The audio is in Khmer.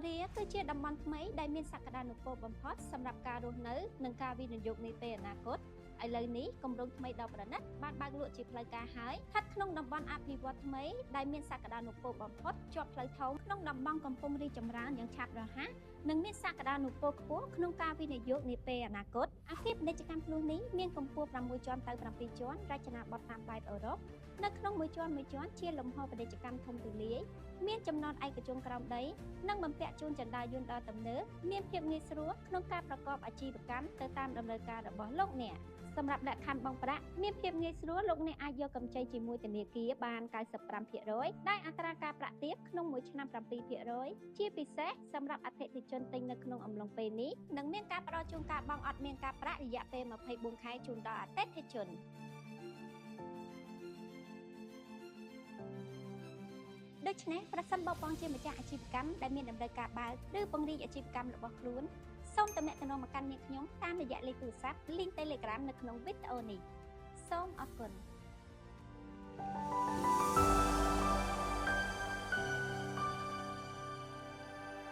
រាគឺជាតំបន់ថ្មីដែលមានសក្តានុពលបំផុតសម្រាប់ការរស់នៅនិងការវិនិយោគនាពេលអនាគតឥឡូវនេះគម្រោងថ្មីដ៏ប្រណិតបានបើកលក់ជាផ្លូវការហើយស្ថិតក្នុងតំបន់អភិវឌ្ឍន៍ថ្មីដែលមានសក្តានុពលបំផុតជាប់ផ្លូវធំក្នុងតំបន់កំពុងរីកចម្រើនយ៉ាងឆាប់រហ័សនិងមានសក្តានុពលខ្ពស់ក្នុងការវិនិយោគនាពេលអនាគតអគារពាណិជ្ជកម្មភ្លោះនេះមានកម្ពស់6ជាន់ទៅ7ជាន់រចនាបថតាមបែបអឺរ៉ុបនៅក្នុងមួយជាន់ជាលំហពាណិជ្ជកម្មធំទូលាយមានចំណតឯកជនក្រោមដីនិងបំពាក់ជូនចន្ទាយន្តដ៏ទំនើបមានភាពងាយស្រួលក្នុងការប្រកបអាជីវកម្មទៅតាមតម្រូវការរបស់លោកអ្នកសម្រាប់លក្ខខណ្ឌបង់ប្រាក់មានភាពងាយស្រួលលោកអ្នកអាចយកកម្ចីជាមួយធនាគារបាន 95% ដែលអត្រាការប្រាក់ទាបក្នុងមួយឆ្នាំ 7% ជាពិសេសសម្រាប់អតិថិជនទិញនៅក្នុងអំឡុងពេលនេះនិងមានការផ្ដល់ជូនការបង់អត់មានការប្រាក់រយៈពេល24ខែជូនដល់អតិថិជនដូច្នេះប្រសិនបើបងជាម្ចាស់អាជីវកម្មដែលមានតម្រូវការបើកឬពង្រីកអាជីវកម្មរបស់ខ្លួនសូមទំនាក់ទំនងមកកាន់នាងខ្ញុំតាមរយៈលេខទូរស័ព្ទ link Telegram នៅក្នុងវីដេអូនេះសូមអរគុណ